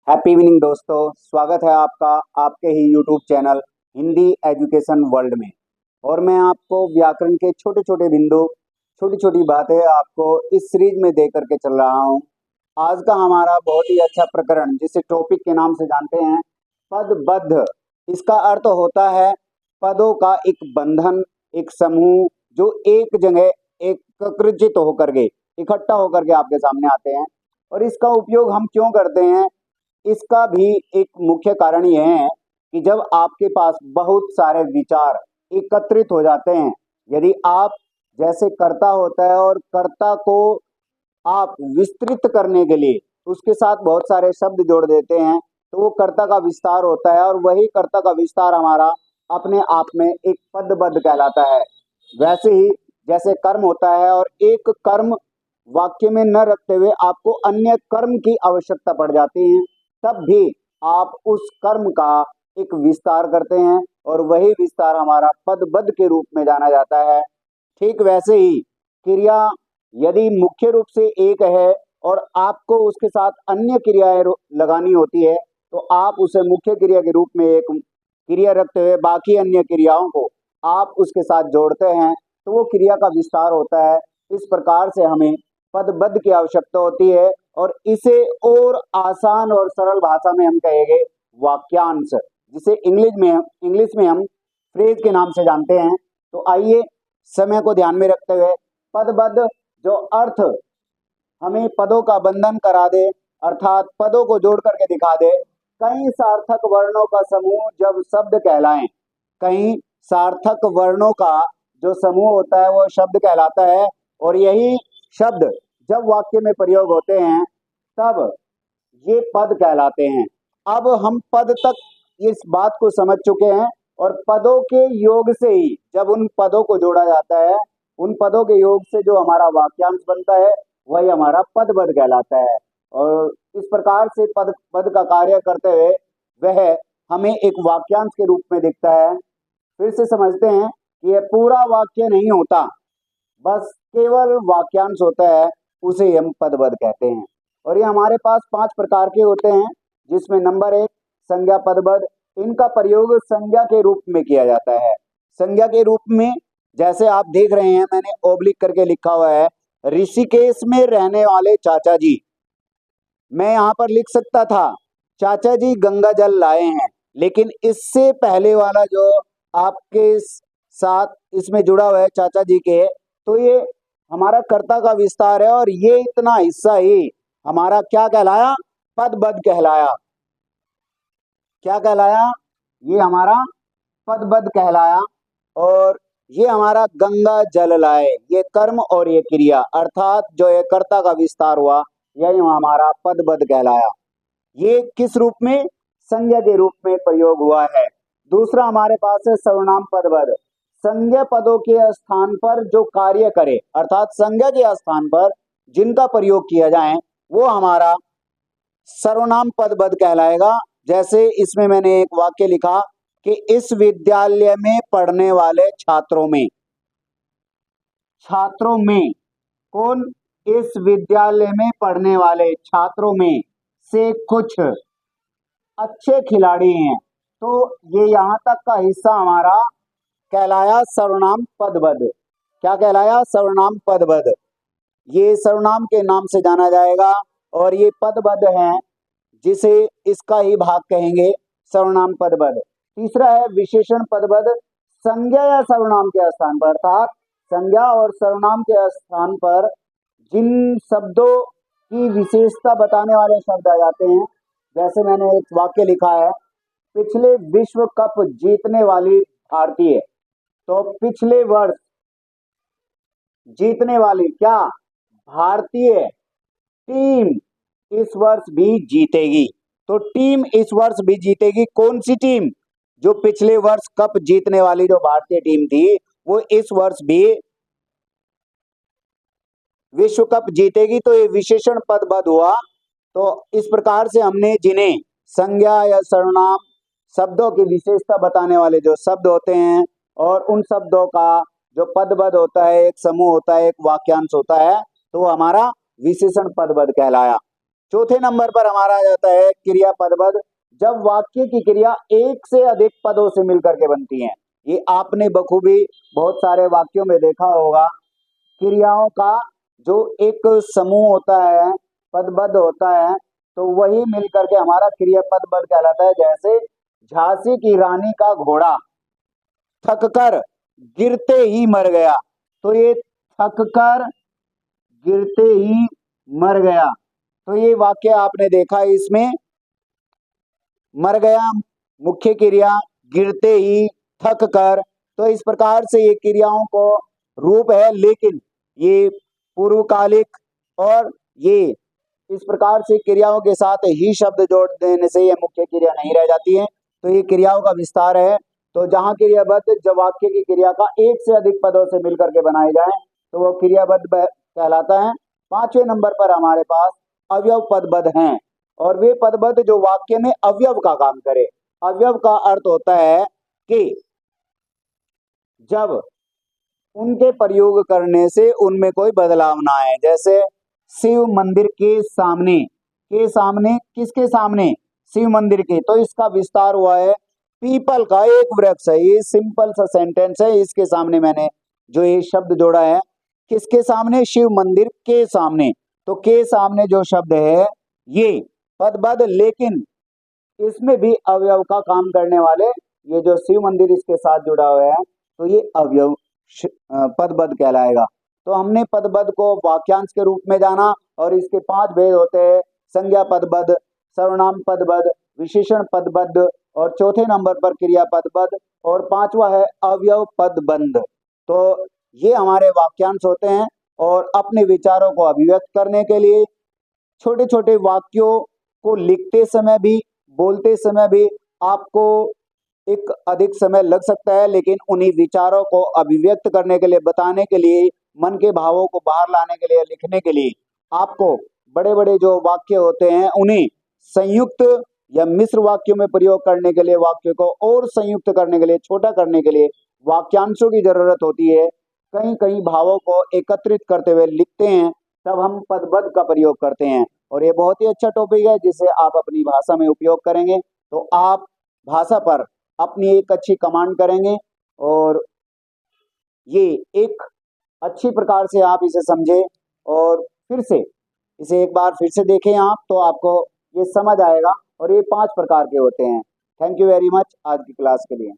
Happy evening दोस्तों। स्वागत है आपका आपके ही YouTube channel Hindi education world में। और मैं आपको व्याकरण के छोटे छोटे बिंदु, छोटी छोटी बातें आपको इस सीरीज में दे करके चल रहा हूँ। आज का हमारा बहुत ही अच्छा प्रकरण, जिसे टॉपिक के नाम से जानते हैं, पदबद्ध। इसका अर्थ होता है पदों का एक बंधन, एक समूह जो एक जगह एकत्रित होकर के, इकट्ठा होकर के आपके सामने आते हैं। और इसका उपयोग हम क्यों करते हैं, इसका भी एक मुख्य कारण यह है कि जब आपके पास बहुत सारे विचार एकत्रित हो जाते हैं, यदि आप जैसे कर्ता होता है और कर्ता को आप विस्तृत करने के लिए उसके साथ बहुत सारे शब्द जोड़ देते हैं, तो वो कर्ता का विस्तार होता है। और वही कर्ता का विस्तार हमारा अपने आप में एक पदबद्ध कहलाता है। वैसे ही जैसे कर्म होता है और एक कर्म वाक्य में न रखते हुए आपको अन्य कर्म की आवश्यकता पड़ जाती है, तब भी आप उस कर्म का एक विस्तार करते हैं और वही विस्तार हमारा पदबद्ध के रूप में जाना जाता है। ठीक वैसे ही क्रिया यदि मुख्य रूप से एक है और आपको उसके साथ अन्य क्रियाएं लगानी होती है, तो आप उसे मुख्य क्रिया के रूप में एक क्रिया रखते हुए बाकी अन्य क्रियाओं को आप उसके साथ जोड़ते हैं, तो वो क्रिया का विस्तार होता है। इस प्रकार से हमें पदबद्ध की आवश्यकता होती है और इसे और आसान और सरल भाषा में हम कहेंगे वाक्यांश, जिसे इंग्लिश में हम फ्रेज के नाम से जानते हैं। तो आइए समय को ध्यान में रखते हुए पदबद्ध जो अर्थ हमें पदों का बंधन करा दे, अर्थात पदों को जोड़ करके दिखा दे। कई सार्थक वर्णों का समूह जब शब्द कहलाएं, कई सार्थक वर्णों का जो समूह होता है वो शब्द कहलाता है। और यही शब्द जब वाक्य में प्रयोग होते हैं तब ये पद कहलाते हैं। अब हम पद तक इस बात को समझ चुके हैं और पदों के योग से ही जब उन पदों को जोड़ा जाता है, उन पदों के योग से जो हमारा वाक्यांश बनता है वही हमारा पदबद्ध कहलाता है। और इस प्रकार से पद पद का कार्य करते हुए वह हमें एक वाक्यांश के रूप में दिखता है। फिर से समझते हैं कि यह पूरा वाक्य नहीं होता, बस केवल वाक्यांश होता है, उसे हम पदबद्ध कहते हैं। और ये हमारे पास 5 प्रकार के होते हैं, जिसमें नंबर 1 संज्ञा पदबद्ध। इनका प्रयोग संज्ञा के रूप में किया जाता है। संज्ञा के रूप में जैसे आप देख रहे हैं, मैंने ओब्लिक करके लिखा हुआ है, ऋषिकेश में रहने वाले चाचा जी। मैं यहाँ पर लिख सकता था चाचा जी गंगा जल लाए हैं, लेकिन इससे पहले वाला जो आपके साथ इसमें जुड़ा हुआ है चाचा जी के, तो ये हमारा कर्ता का विस्तार है और ये इतना हिस्सा ही हमारा क्या कहलाया, पदबद्ध कहलाया। क्या कहलाया, ये हमारा पदबद्ध कहलाया। और ये हमारा गंगा जल लाए, ये कर्म और ये क्रिया, अर्थात जो ये कर्ता का विस्तार हुआ, यही हमारा पदबद्ध कहलाया। ये किस रूप में, संज्ञा के रूप में प्रयोग हुआ है। दूसरा हमारे पास है सर्वनाम पदबद्ध। संज्ञा पदों के स्थान पर जो कार्य करे, अर्थात संज्ञा के स्थान पर जिनका प्रयोग किया जाए, वो हमारा सर्वनाम पदबद्ध कहलाएगा। जैसे इसमें मैंने एक वाक्य लिखा कि इस विद्यालय में पढ़ने वाले छात्रों में, छात्रों में कौन, इस विद्यालय में पढ़ने वाले छात्रों में से कुछ अच्छे खिलाड़ी हैं। तो ये यहाँ तक का हिस्सा हमारा कहलाया सर्वनाम पदबद्ध। क्या कहलाया, सर्वनाम पदबद्ध। ये सर्वनाम के नाम से जाना जाएगा और ये पदबद्ध है, जिसे इसका ही भाग कहेंगे सर्वनाम पदबद्ध। तीसरा है विशेषण पदबद्ध। संज्ञा या सर्वनाम के स्थान पर, अर्थात संज्ञा और सर्वनाम के स्थान पर जिन शब्दों की विशेषता बताने वाले शब्द आ जाते हैं। जैसे मैंने एक वाक्य लिखा है, पिछले विश्व कप जीतने वाली भारतीय, तो पिछले वर्ष जीतने वाली क्या, भारतीय टीम इस वर्ष भी जीतेगी। तो टीम इस वर्ष भी जीतेगी, कौन सी टीम, जो पिछले वर्ष कप जीतने वाली जो भारतीय टीम थी, वो इस वर्ष भी विश्व कप जीतेगी। तो ये विशेषण पदबद्ध हुआ। तो इस प्रकार से हमने जिन्हें संज्ञा या सर्वनाम शब्दों की विशेषता बताने वाले जो शब्द होते हैं और उन शब्दों का जो पदबद्ध होता है, एक समूह होता है, एक वाक्यांश होता है, तो वो हमारा विशेषण पदबद्ध कहलाया। चौथे नंबर पर हमारा आ जाता है क्रिया पदबद्ध, जब वाक्य की क्रिया एक से अधिक पदों से मिलकर के बनती है। ये आपने बखूबी बहुत सारे वाक्यों में देखा होगा, क्रियाओं का जो एक समूह होता है, पदबद्ध होता है, तो वही मिलकर के हमारा क्रिया पदबद्ध कहलाता है। जैसे झांसी की रानी का घोड़ा थककर गिरते ही मर गया, तो ये थककर गिरते ही मर गया, तो ये वाक्य आपने देखा, इसमें मर गया मुख्य क्रिया, गिरते ही, थक कर, तो इस प्रकार से ये क्रियाओं को रूप है, लेकिन ये पूर्वकालिक और ये इस प्रकार से क्रियाओं के साथ ही शब्द जोड़ देने से ये मुख्य क्रिया नहीं रह जाती है, तो ये क्रियाओं का विस्तार है। तो जहां क्रियाबद्ध जब वाक्य की क्रिया का एक से अधिक पदों से मिलकर के बनाए जाए तो वो क्रियाबद्ध कहलाता है। पांचवें नंबर पर हमारे पास अवयव पदबद्ध हैं, और वे पदबद्ध जो वाक्य में अवयव का काम करे। अवयव का अर्थ होता है कि जब उनके प्रयोग करने से उनमें कोई बदलाव ना आए। जैसे शिव मंदिर के सामने, के सामने किसके सामने? शिव मंदिर के, तो इसका विस्तार हुआ है पीपल का एक वृक्ष है। ये सिंपल सा सेंटेंस है, इसके सामने मैंने जो ये शब्द जोड़ा है, किसके सामने? शिव मंदिर के सामने। तो के सामने जो शब्द है ये पदबद्ध, लेकिन इसमें भी अवयव का काम करने वाले, ये जो शिव मंदिर इसके साथ जुड़ा हुआ है तो ये अवयव पदबद्ध कहलाएगा। तो हमने पदबद्ध को वाक्यांश के रूप में जाना, और इसके 5 भेद होते हैं: संज्ञा पदबद्ध, सर्वनाम पदबद्ध, विशेषण पदबद्ध, और चौथे नंबर पर क्रिया पदबद्ध, और पांचवा है अवयव पदबद्ध। तो ये हमारे वाक्यांश होते हैं, और अपने विचारों को अभिव्यक्त करने के लिए छोटे छोटे वाक्यों को लिखते समय भी, बोलते समय भी आपको एक अधिक समय लग सकता है, लेकिन उन्हीं विचारों को अभिव्यक्त करने के लिए, बताने के लिए, मन के भावों को बाहर लाने के लिए, लिखने के लिए आपको बड़े बड़े जो वाक्य होते हैं उन्हें संयुक्त या मिश्र वाक्यों में प्रयोग करने के लिए, वाक्य को और संयुक्त करने के लिए, छोटा करने के लिए वाक्यांशों की जरूरत होती है। कई कई भावों को एकत्रित करते हुए लिखते हैं, तब हम पदबद्ध का प्रयोग करते हैं। और ये बहुत ही अच्छा टॉपिक है जिसे आप अपनी भाषा में उपयोग करेंगे तो आप भाषा पर अपनी एक अच्छी कमांड करेंगे, और ये एक अच्छी प्रकार से आप इसे समझे, और फिर से इसे एक बार फिर से देखें आप, तो आपको ये समझ आएगा। और ये 5 प्रकार के होते हैं। थैंक यू वेरी मच आज की क्लास के लिए।